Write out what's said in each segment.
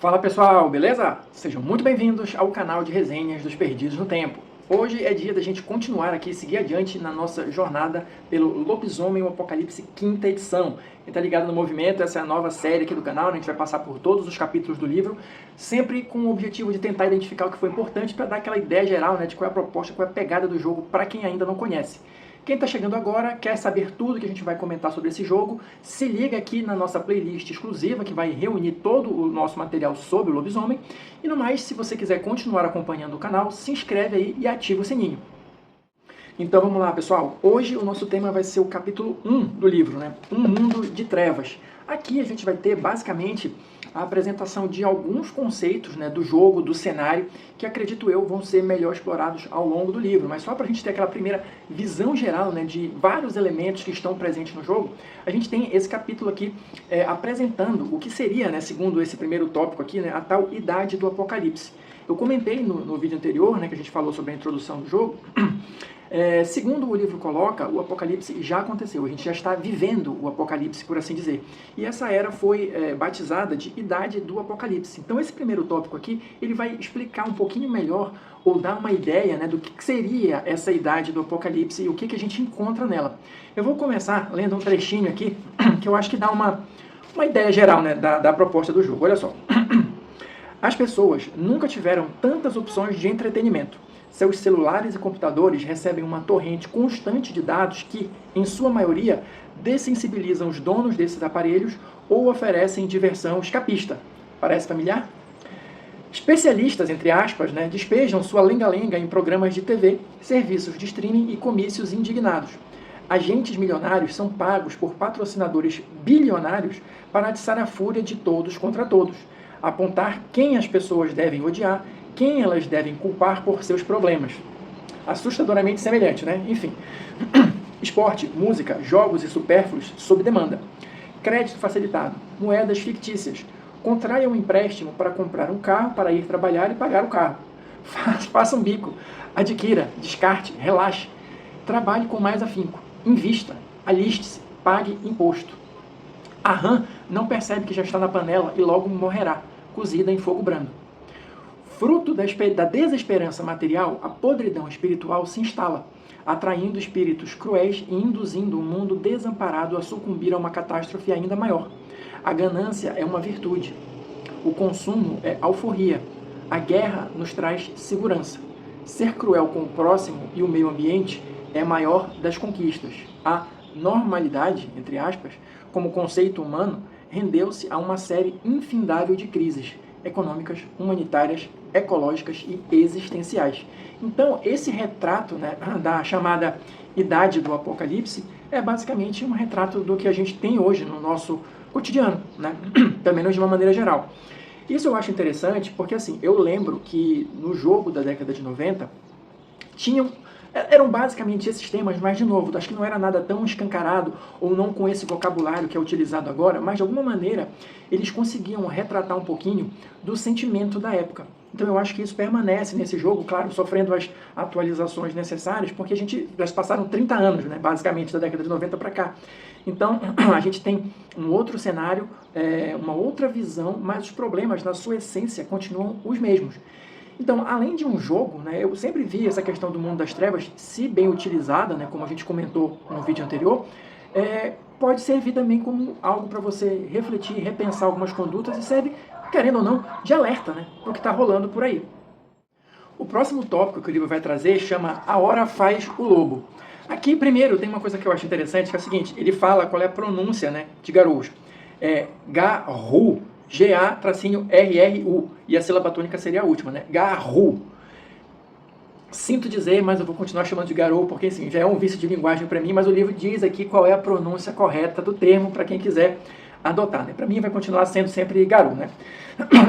Fala pessoal, beleza? Sejam muito bem-vindos ao canal de resenhas dos Perdidos no Tempo. Hoje é dia da gente continuar aqui, seguir adiante na nossa jornada pelo Lobisomem, o Apocalipse, quinta edição. Quem tá ligado no movimento, essa é a nova série aqui do canal, né? A gente vai passar por todos os capítulos do livro, sempre com o objetivo de tentar identificar o que foi importante para dar aquela ideia geral, né, de qual é a proposta, qual é a pegada do jogo para quem ainda não conhece. Quem está chegando agora, quer saber tudo que a gente vai comentar sobre esse jogo, se liga aqui na nossa playlist exclusiva que vai reunir todo o nosso material sobre o lobisomem. E no mais, se você quiser continuar acompanhando o canal, se inscreve aí e ativa o sininho. Então vamos lá, pessoal. Hoje o nosso tema vai ser o capítulo 1 do livro, né? Um Mundo de Trevas. Aqui a gente vai ter basicamente a apresentação de alguns conceitos, né, do jogo, do cenário, que acredito eu vão ser melhor explorados ao longo do livro. Mas só para a gente ter aquela primeira visão geral, né, de vários elementos que estão presentes no jogo, a gente tem esse capítulo aqui apresentando o que seria, né, segundo esse primeiro tópico aqui, né, a tal Idade do Apocalipse. Eu comentei no vídeo anterior, né, que a gente falou sobre a introdução do jogo. Segundo o livro coloca, o Apocalipse já aconteceu, a gente já está vivendo o Apocalipse, por assim dizer. E essa era foi batizada de Idade do Apocalipse. Então esse primeiro tópico aqui, ele vai explicar um pouquinho melhor, ou dar uma ideia, né, do que seria essa Idade do Apocalipse e o que a gente encontra nela. Eu vou começar lendo um trechinho aqui, que eu acho que dá uma ideia geral, né, da proposta do jogo. Olha só. As pessoas nunca tiveram tantas opções de entretenimento. Seus celulares e computadores recebem uma torrente constante de dados que, em sua maioria, dessensibilizam os donos desses aparelhos ou oferecem diversão escapista. Parece familiar? Especialistas, entre aspas, né, despejam sua lenga-lenga em programas de TV, serviços de streaming e comícios indignados. Agentes milionários são pagos por patrocinadores bilionários para atiçar a fúria de todos contra todos, apontar quem as pessoas devem odiar, quem elas devem culpar por seus problemas. Assustadoramente semelhante, né? Enfim. Esporte, música, jogos e supérfluos sob demanda. Crédito facilitado, moedas fictícias. Contraia um empréstimo para comprar um carro, para ir trabalhar e pagar o carro. Faça um bico. Adquira, descarte, relaxe. Trabalhe com mais afinco. Invista, aliste-se, pague imposto. A rã não percebe que já está na panela e logo morrerá, cozida em fogo brando. Fruto da desesperança material, a podridão espiritual se instala, atraindo espíritos cruéis e induzindo o mundo desamparado a sucumbir a uma catástrofe ainda maior. A ganância é uma virtude. O consumo é alforria. A guerra nos traz segurança. Ser cruel com o próximo e o meio ambiente é a maior das conquistas. A normalidade, entre aspas, como conceito humano, rendeu-se a uma série infindável de crises econômicas, humanitárias, ecológicas e existenciais. Então, esse retrato, né, da chamada Idade do Apocalipse é basicamente um retrato do que a gente tem hoje no nosso cotidiano, né? Pelo menos de uma maneira geral. Isso eu acho interessante porque, assim, eu lembro que no jogo da década de 90 eram basicamente esses temas, mas de novo, acho que não era nada tão escancarado ou não com esse vocabulário que é utilizado agora, mas de alguma maneira eles conseguiam retratar um pouquinho do sentimento da época. Então eu acho que isso permanece nesse jogo, claro, sofrendo as atualizações necessárias, porque já passaram 30 anos, né, basicamente, da década de 90 para cá. Então a gente tem um outro cenário, uma outra visão, mas os problemas, na sua essência, continuam os mesmos. Então, além de um jogo, né, eu sempre vi essa questão do mundo das trevas, se bem utilizada, né, como a gente comentou no vídeo anterior, pode servir também como algo para você refletir, repensar algumas condutas e serve, querendo ou não, de alerta, né, para o que está rolando por aí. O próximo tópico que o livro vai trazer chama A Hora Faz o Lobo. Aqui, primeiro, tem uma coisa que eu acho interessante, que é o seguinte, ele fala qual é a pronúncia, né, de Garou. Garou. G-A-R-R-U. E a sílaba tônica seria a última, né? Garou. Sinto dizer, mas eu vou continuar chamando de Garou, porque assim, já é um vício de linguagem para mim, mas o livro diz aqui qual é a pronúncia correta do termo para quem quiser adotar, né? Para mim vai continuar sendo sempre Garou, né?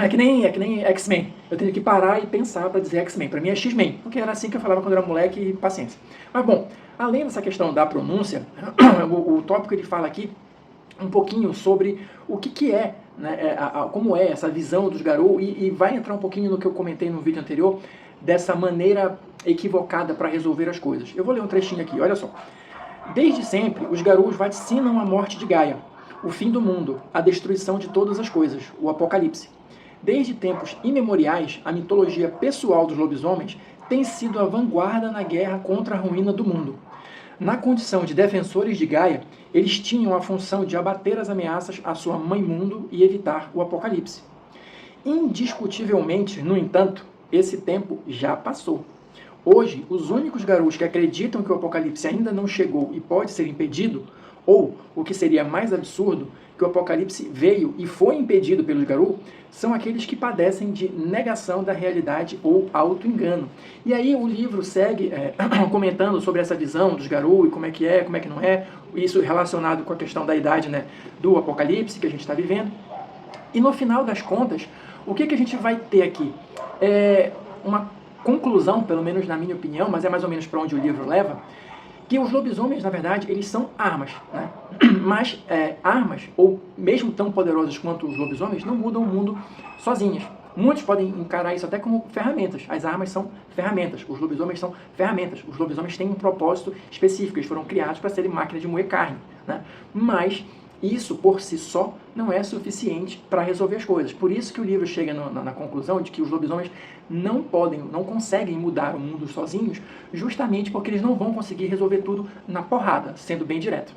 É que nem X-Men. Eu tenho que parar e pensar para dizer X-Men. Para mim é X-Men, porque era assim que eu falava quando eu era moleque e paciência. Mas bom, além dessa questão da pronúncia, o tópico ele fala aqui um pouquinho sobre o que é, né, como é essa visão dos Garou e vai entrar um pouquinho no que eu comentei no vídeo anterior, dessa maneira equivocada para resolver as coisas. Eu vou ler um trechinho aqui, olha só. Desde sempre, os Garous vaticinam a morte de Gaia, o fim do mundo, a destruição de todas as coisas, o Apocalipse. Desde tempos imemoriais, a mitologia pessoal dos lobisomens tem sido a vanguarda na guerra contra a ruína do mundo. Na condição de defensores de Gaia, eles tinham a função de abater as ameaças à sua mãe mundo e evitar o apocalipse. Indiscutivelmente, no entanto, esse tempo já passou. Hoje, os únicos garus que acreditam que o apocalipse ainda não chegou e pode ser impedido, ou, o que seria mais absurdo, que o apocalipse veio e foi impedido pelos garus, são aqueles que padecem de negação da realidade ou auto-engano. E aí o livro segue comentando sobre essa visão dos garus e como é que não é, isso relacionado com a questão da idade, né, do apocalipse que a gente está vivendo. E no final das contas, o que a gente vai ter aqui? Uma conclusão, pelo menos na minha opinião, mas é mais ou menos para onde o livro leva, que os lobisomens, na verdade, eles são armas, né? Mas armas, ou mesmo tão poderosas quanto os lobisomens, não mudam o mundo sozinhas. Muitos podem encarar isso até como ferramentas. As armas são ferramentas, os lobisomens são ferramentas. Os lobisomens têm um propósito específico, eles foram criados para serem máquinas de moer carne, né? Mas isso, por si só, não é suficiente para resolver as coisas. Por isso que o livro chega na conclusão de que os lobisomens não conseguem mudar o mundo sozinhos, justamente porque eles não vão conseguir resolver tudo na porrada, sendo bem direto.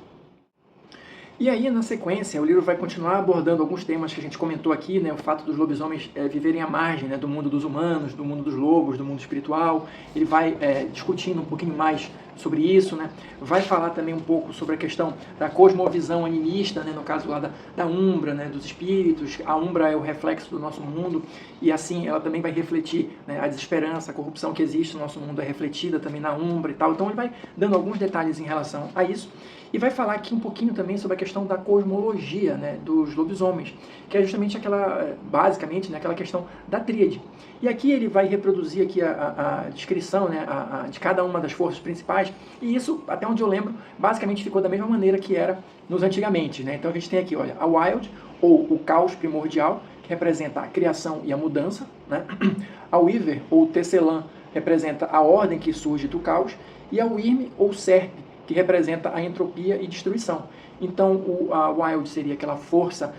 E aí, na sequência, o livro vai continuar abordando alguns temas que a gente comentou aqui, né? O fato dos lobisomens viverem à margem, né, do mundo dos humanos, do mundo dos lobos, do mundo espiritual. Ele vai discutindo um pouquinho mais sobre isso, né? Vai falar também um pouco sobre a questão da cosmovisão animista, né? No caso lá da Umbra, né? Dos espíritos. A Umbra é o reflexo do nosso mundo e assim ela também vai refletir, né? A desesperança, a corrupção que existe no nosso mundo é refletida também na Umbra e tal. Então ele vai dando alguns detalhes em relação a isso. E vai falar aqui um pouquinho também sobre a questão da cosmologia, né, dos lobisomens, que é justamente aquela, basicamente, né, aquela questão da tríade. E aqui ele vai reproduzir aqui a descrição, né, de cada uma das forças principais, e isso, até onde eu lembro, basicamente ficou da mesma maneira que era nos antigamente, né? Então a gente tem aqui, olha, a Wild, ou o caos primordial, que representa a criação e a mudança, né? A Weaver, ou Tecelã, representa a ordem que surge do caos, e a Wyrm, ou Serpe, que representa a entropia e destruição. Então, a Wild seria aquela força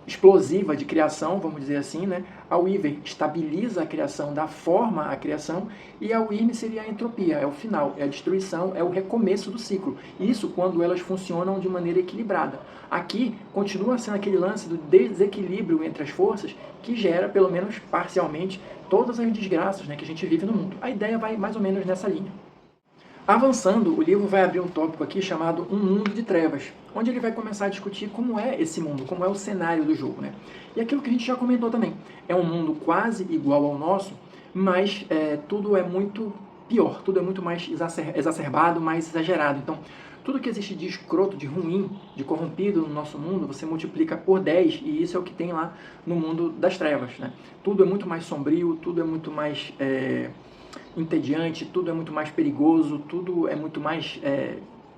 explosiva de criação, vamos dizer assim, né? A Weaver estabiliza a criação, dá forma à criação, e a Wyrm seria a entropia, é o final, é a destruição, é o recomeço do ciclo. Isso quando elas funcionam de maneira equilibrada. Aqui, continua sendo aquele lance do desequilíbrio entre as forças que gera, pelo menos parcialmente, todas as desgraças, né, que a gente vive no mundo. A ideia vai mais ou menos nessa linha. Avançando, o livro vai abrir um tópico aqui chamado Um Mundo de Trevas, onde ele vai começar a discutir como é esse mundo, como é o cenário do jogo, né? E aquilo que a gente já comentou também, é um mundo quase igual ao nosso, mas tudo é muito pior, tudo é muito mais exacerbado, mais exagerado. Então, tudo que existe de escroto, de ruim, de corrompido no nosso mundo, você multiplica por 10, e isso é o que tem lá no mundo das trevas, né? Tudo é muito mais sombrio, tudo é muito mais entediante, tudo é muito mais perigoso, tudo é muito mais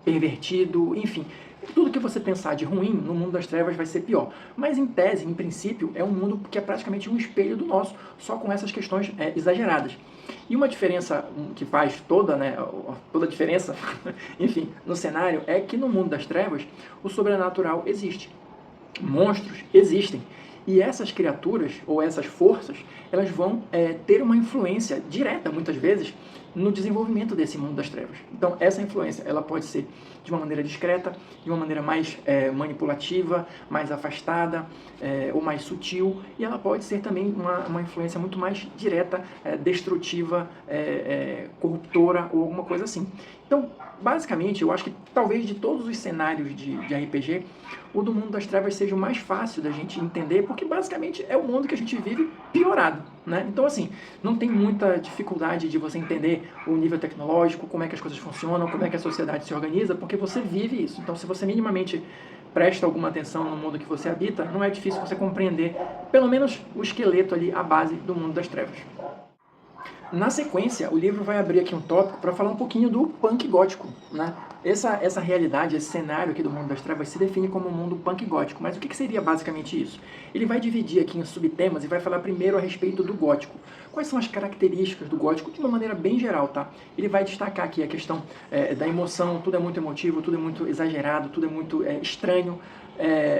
pervertido, enfim. Tudo que você pensar de ruim no mundo das trevas vai ser pior. Mas em tese, em princípio, é um mundo que é praticamente um espelho do nosso, só com essas questões exageradas. E uma diferença que faz toda a diferença, enfim, no cenário, é que no mundo das trevas o sobrenatural existe. Monstros existem. E essas criaturas, ou essas forças, elas vão ter uma influência direta, muitas vezes, no desenvolvimento desse mundo das trevas. Então, essa influência, ela pode ser de uma maneira discreta, de uma maneira mais manipulativa, mais afastada, ou mais sutil, e ela pode ser também uma influência muito mais direta, destrutiva, corruptora, ou alguma coisa assim. Então, basicamente, eu acho que talvez de todos os cenários de RPG, o do mundo das trevas seja o mais fácil da gente entender, porque basicamente é o mundo que a gente vive piorado, né? Então, assim, não tem muita dificuldade de você entender o nível tecnológico, como é que as coisas funcionam, como é que a sociedade se organiza, porque você vive isso. Então, se você minimamente presta alguma atenção no mundo que você habita, não é difícil você compreender, pelo menos, o esqueleto ali, a base do mundo das trevas. Na sequência, o livro vai abrir aqui um tópico para falar um pouquinho do punk gótico, né? Essa realidade, esse cenário aqui do mundo das trevas se define como um mundo punk gótico, mas o que seria basicamente isso? Ele vai dividir aqui em subtemas e vai falar primeiro a respeito do gótico. Quais são as características do gótico de uma maneira bem geral, tá? Ele vai destacar aqui a questão da emoção, tudo é muito emotivo, tudo é muito exagerado, tudo é muito estranho,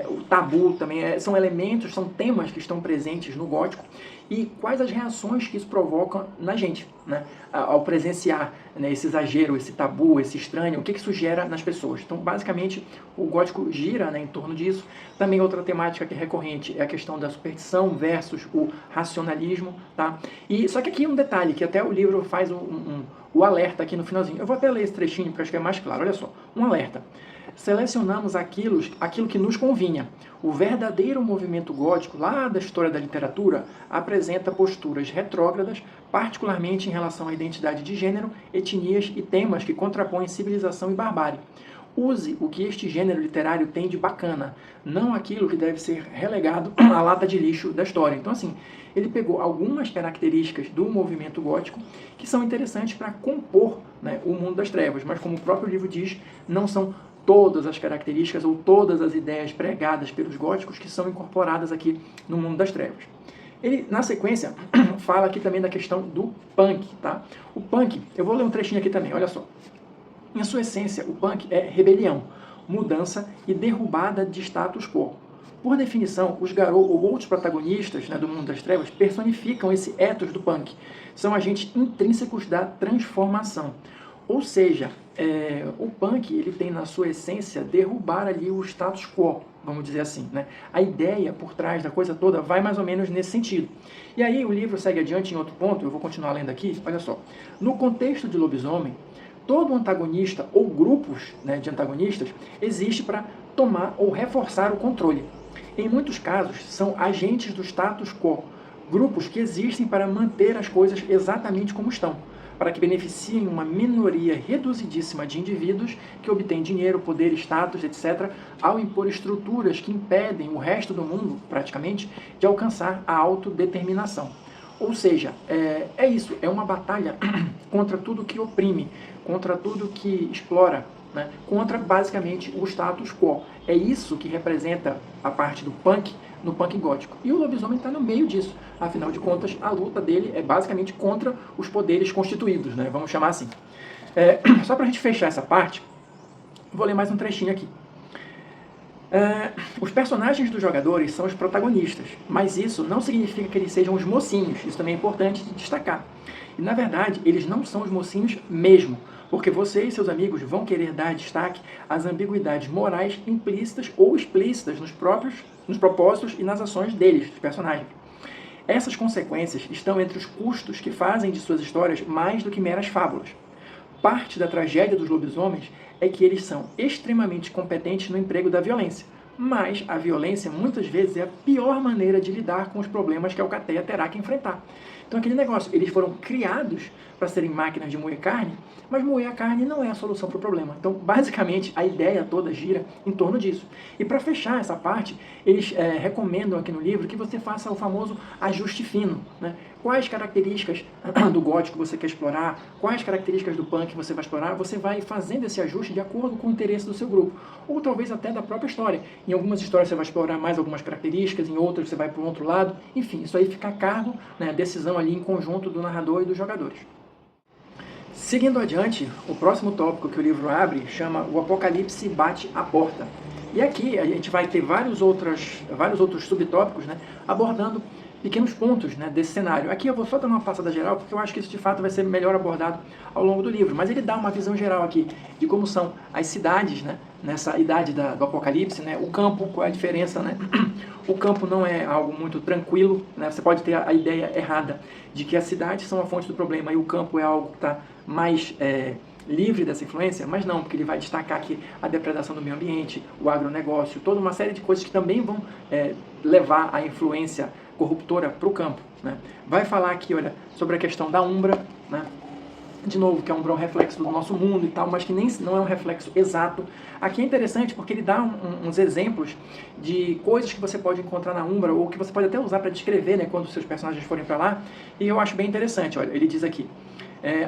o tabu também, são elementos, são temas que estão presentes no gótico, e quais as reações que isso provoca na gente, né? Ao presenciar, né, esse exagero, esse tabu, esse estranho, o que isso gera nas pessoas. Então, basicamente, o gótico gira, né, em torno disso. Também outra temática que é recorrente é a questão da superstição versus o racionalismo, tá? E, só que aqui um detalhe, que até o livro faz o alerta aqui no finalzinho. Eu vou até ler esse trechinho, porque acho que é mais claro. Olha só, um alerta. Selecionamos aquilo que nos convinha. O verdadeiro movimento gótico, lá da história da literatura, apresenta posturas retrógradas, particularmente em relação à identidade de gênero, etnias e temas que contrapõem civilização e barbárie. Use o que este gênero literário tem de bacana, não aquilo que deve ser relegado à lata de lixo da história. Então, assim, ele pegou algumas características do movimento gótico que são interessantes para compor, né, o mundo das trevas, mas como o próprio livro diz, não são todas as características ou todas as ideias pregadas pelos góticos que são incorporadas aqui no mundo das trevas. Ele, na sequência, fala aqui também da questão do punk, tá? O punk, eu vou ler um trechinho aqui também, olha só. Em sua essência, o punk é rebelião, mudança e derrubada de status quo. Por definição, os garou ou outros protagonistas, né, do mundo das trevas personificam esse ethos do punk. São agentes intrínsecos da transformação. Ou seja, o punk ele tem na sua essência derrubar ali o status quo, vamos dizer assim, né? A ideia por trás da coisa toda vai mais ou menos nesse sentido. E aí o livro segue adiante em outro ponto, eu vou continuar lendo aqui, olha só. No contexto de lobisomem, todo antagonista ou grupos, né, de antagonistas existe para tomar ou reforçar o controle. Em muitos casos, são agentes do status quo, grupos que existem para manter as coisas exatamente como estão, para que beneficiem uma minoria reduzidíssima de indivíduos que obtêm dinheiro, poder, status, etc., ao impor estruturas que impedem o resto do mundo, praticamente, de alcançar a autodeterminação. Ou seja, é isso, é uma batalha contra tudo que oprime, contra tudo que explora, né? Contra, basicamente, o status quo. É isso que representa a parte do punk no punk gótico. E o lobisomem está no meio disso. Afinal de contas, a luta dele é basicamente contra os poderes constituídos, né? Vamos chamar assim. Só para a gente fechar essa parte, vou ler mais um trechinho aqui. Os personagens dos jogadores são os protagonistas, mas isso não significa que eles sejam os mocinhos. Isso também é importante de destacar. E, na verdade, eles não são os mocinhos mesmo, porque você e seus amigos vão querer dar destaque às ambiguidades morais implícitas ou explícitas nos propósitos e nas ações deles, dos personagens. Essas consequências estão entre os custos que fazem de suas histórias mais do que meras fábulas. Parte da tragédia dos lobisomens é que eles são extremamente competentes no emprego da violência, mas a violência muitas vezes é a pior maneira de lidar com os problemas que a alcateia terá que enfrentar. Então aquele negócio, eles foram criados para serem máquinas de moer carne, mas moer a carne não é a solução para o problema. Então, basicamente, a ideia toda gira em torno disso. E para fechar essa parte, eles recomendam aqui no livro que você faça o famoso ajuste fino, né? Quais características do gótico você quer explorar, quais características do punk você vai explorar, você vai fazendo esse ajuste de acordo com o interesse do seu grupo, ou talvez até da própria história. Em algumas histórias você vai explorar mais algumas características, em outras você vai para o outro lado, enfim, isso aí fica a cargo, né, decisão ali em conjunto do narrador e dos jogadores. Seguindo adiante, o próximo tópico que o livro abre chama O Apocalipse Bate à Porta. E aqui a gente vai ter vários outros subtópicos, né, abordando pequenos pontos, né, desse cenário. Aqui eu vou só dar uma passada geral, porque eu acho que isso de fato vai ser melhor abordado ao longo do livro, mas ele dá uma visão geral aqui de como são as cidades, né, nessa idade do Apocalipse, né, o campo, qual é a diferença, né? O campo não é algo muito tranquilo, né, você pode ter a ideia errada de que as cidades são a fonte do problema e o campo é algo que está mais livre dessa influência, mas não, porque ele vai destacar aqui a depredação do meio ambiente, o agronegócio, toda uma série de coisas que também vão levar a influência corruptora para o campo, né? Vai falar aqui, olha, sobre a questão da Umbra, né? De novo, que a Umbra é um reflexo do nosso mundo e tal, mas que não é um reflexo exato. Aqui é interessante porque ele dá uns exemplos de coisas que você pode encontrar na Umbra, ou que você pode até usar para descrever, né, quando os seus personagens forem para lá, e eu acho bem interessante. Olha, ele diz aqui,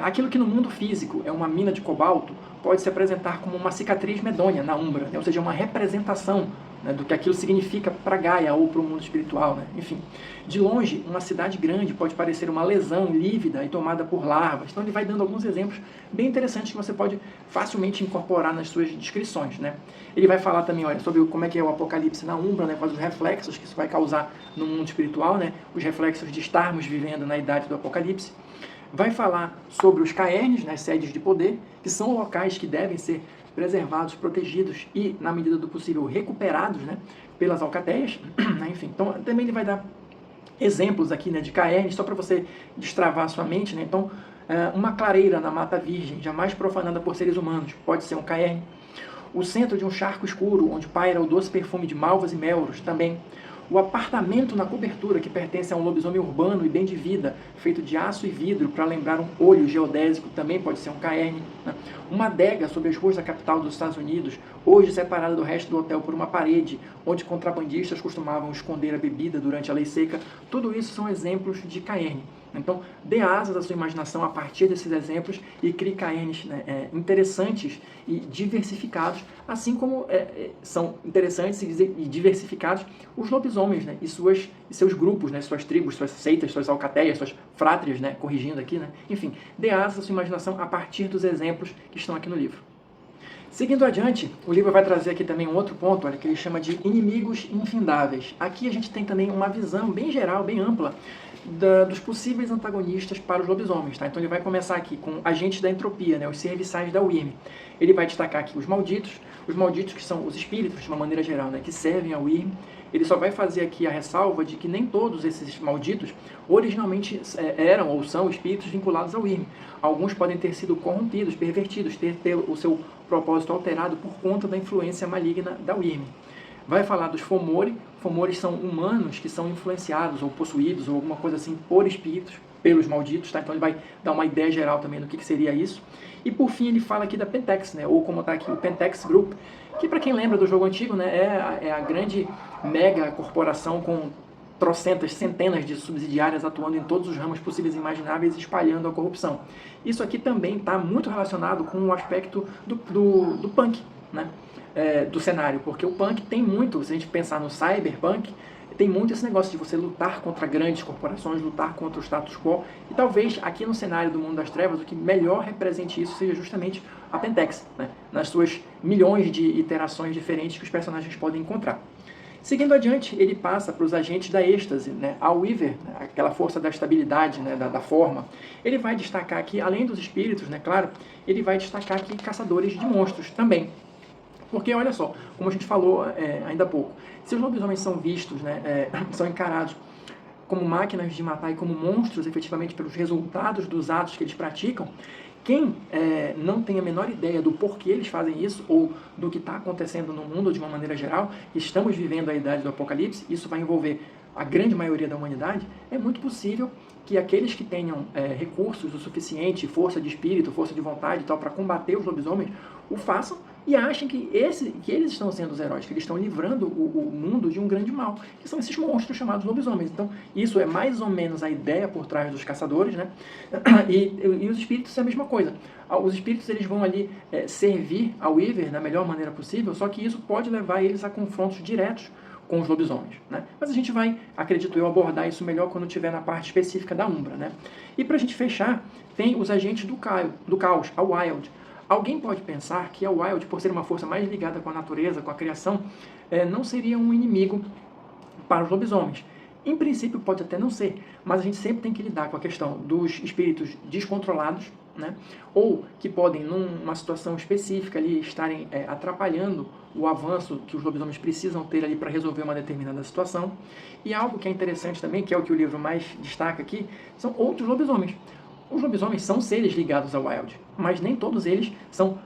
aquilo que no mundo físico é uma mina de cobalto pode se apresentar como uma cicatriz medonha na Umbra, né? Ou seja, uma representação né, do que aquilo significa para Gaia ou para o mundo espiritual, né? Enfim, de longe, uma cidade grande pode parecer uma lesão lívida e tomada por larvas. Então ele vai dando alguns exemplos bem interessantes que você pode facilmente incorporar nas suas descrições, né? Ele vai falar também, olha, sobre como é que é o apocalipse na Umbra, né, quais os reflexos que isso vai causar no mundo espiritual, né? Os reflexos de estarmos vivendo na idade do apocalipse. Vai falar sobre os caernes, né, sedes de poder, que são locais que devem ser preservados, protegidos e, na medida do possível, recuperados, né, pelas alcateias. Enfim, então também ele vai dar exemplos aqui, né, de caernes, só para você destravar a sua mente, né? Então, uma clareira na Mata Virgem, jamais profanada por seres humanos, pode ser um caerne. O centro de um charco escuro, onde paira o doce perfume de malvas e melros, também. O apartamento na cobertura, que pertence a um lobisomem urbano e bem de vida, feito de aço e vidro para lembrar um olho geodésico, também pode ser um caerne. Né? Uma adega sobre as ruas da capital dos Estados Unidos, hoje separada do resto do hotel por uma parede, onde contrabandistas costumavam esconder a bebida durante a lei seca. Tudo isso são exemplos de caerne. Então, dê asas à sua imaginação a partir desses exemplos e crie caernes, né, interessantes e diversificados, assim como são interessantes e diversificados os lobisomens, né, e seus grupos, né, suas tribos, suas seitas, suas alcateias, suas frátrias, né, corrigindo aqui, né, enfim, dê asas à sua imaginação a partir dos exemplos que estão aqui no livro. Seguindo adiante, o livro vai trazer aqui também um outro ponto, olha, que ele chama de inimigos infindáveis. Aqui a gente tem também uma visão bem geral, bem ampla, dos possíveis antagonistas para os lobisomens. Tá? Então ele vai começar aqui com agentes da entropia, né, os serviçais da Wyrm. Ele vai destacar aqui os malditos que são os espíritos, de uma maneira geral, né, que servem a Wyrm. Ele só vai fazer aqui a ressalva de que nem todos esses malditos originalmente eram ou são espíritos vinculados ao Wyrm. Alguns podem ter sido corrompidos, pervertidos, ter o seu propósito alterado por conta da influência maligna da Wyrm. Vai falar dos Fomori. Fomori são humanos que são influenciados ou possuídos ou alguma coisa assim por espíritos, pelos malditos, tá? Então ele vai dar uma ideia geral também do que seria isso. E por fim ele fala aqui da Pentex, né? Ou como está aqui o Pentex Group, que para quem lembra do jogo antigo, né, é a grande mega corporação com trocentas, centenas de subsidiárias atuando em todos os ramos possíveis e imagináveis, espalhando a corrupção. Isso aqui também está muito relacionado com o aspecto do punk, né? Do cenário, porque o punk tem muito, se a gente pensar no cyberpunk, tem muito esse negócio de você lutar contra grandes corporações, lutar contra o status quo, e talvez aqui no cenário do mundo das trevas, o que melhor represente isso seja justamente a Pentex, né? Nas suas milhões de iterações diferentes que os personagens podem encontrar. Seguindo adiante, ele passa para os agentes da êxtase, né? A Weaver, né? Aquela força da estabilidade, né? da forma. Ele vai destacar aqui, além dos espíritos, né? Claro, ele vai destacar aqui caçadores de monstros também. Porque, olha só, como a gente falou ainda há pouco, se os lobisomens são vistos, né, são encarados como máquinas de matar e como monstros, efetivamente, pelos resultados dos atos que eles praticam, quem não tem a menor ideia do porquê eles fazem isso, ou do que está acontecendo no mundo de uma maneira geral, estamos vivendo a idade do apocalipse, isso vai envolver a grande maioria da humanidade, é muito possível que aqueles que tenham recursos o suficiente, força de espírito, força de vontade e tal, para combater os lobisomens, o façam e achem que eles estão sendo os heróis, que eles estão livrando o mundo de um grande mal, que são esses monstros chamados lobisomens. Então, isso é mais ou menos a ideia por trás dos caçadores, né? E os espíritos é a mesma coisa. Os espíritos eles vão ali servir ao Weaver da melhor maneira possível, só que isso pode levar eles a confrontos diretos com os lobisomens, né? Mas a gente vai, acredito eu, abordar isso melhor quando estiver na parte específica da Umbra, né? E para a gente fechar, tem os agentes do caos, a Wild. Alguém pode pensar que a Wild, por ser uma força mais ligada com a natureza, com a criação, não seria um inimigo para os lobisomens. Em princípio pode até não ser, mas a gente sempre tem que lidar com a questão dos espíritos descontrolados, né? Ou que podem, numa situação específica ali, estarem atrapalhando o avanço que os lobisomens precisam ter ali para resolver uma determinada situação. E algo que é interessante também, que é o que o livro mais destaca aqui, são outros lobisomens. Os lobisomens são seres ligados ao Wild, mas nem todos eles são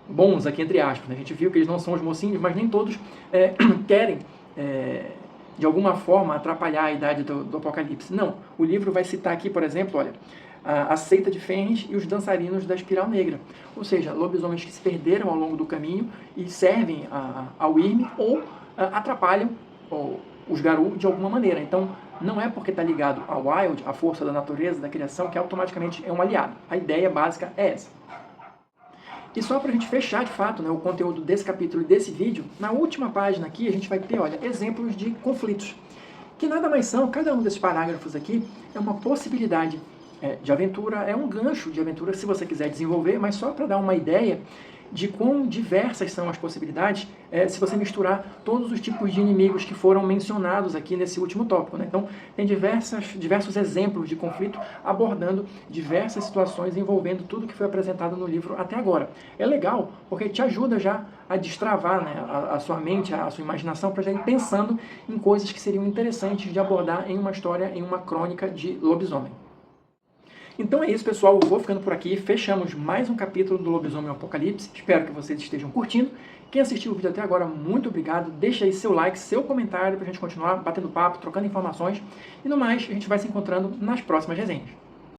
bons, aqui entre aspas, né? A gente viu que eles não são os mocinhos, mas nem todos querem, de alguma forma, atrapalhar a idade do Apocalipse. Não, o livro vai citar aqui, por exemplo, olha, a seita de Fenris e os dançarinos da Espiral Negra. Ou seja, lobisomens que se perderam ao longo do caminho e servem ao Wyrm ou atrapalham os Garou de alguma maneira. Então, não é porque está ligado ao Wild, à força da natureza, da criação, que automaticamente é um aliado. A ideia básica é essa. E só para a gente fechar de fato, né, o conteúdo desse capítulo e desse vídeo, na última página aqui a gente vai ter, olha, exemplos de conflitos. Que nada mais são, cada um desses parágrafos aqui é uma possibilidade de aventura, é um gancho de aventura se você quiser desenvolver, mas só para dar uma ideia de quão diversas são as possibilidades se você misturar todos os tipos de inimigos que foram mencionados aqui nesse último tópico, né? Então, tem diversos exemplos de conflito abordando diversas situações envolvendo tudo que foi apresentado no livro até agora. É legal, porque te ajuda já a destravar, né, a sua mente, a sua imaginação, para já ir pensando em coisas que seriam interessantes de abordar em uma história, em uma crônica de lobisomem. Então é isso, pessoal. Eu vou ficando por aqui. Fechamos mais um capítulo do Lobisomem Apocalipse. Espero que vocês estejam curtindo. Quem assistiu o vídeo até agora, muito obrigado. Deixa aí seu like, seu comentário para a gente continuar batendo papo, trocando informações. E no mais, a gente vai se encontrando nas próximas resenhas.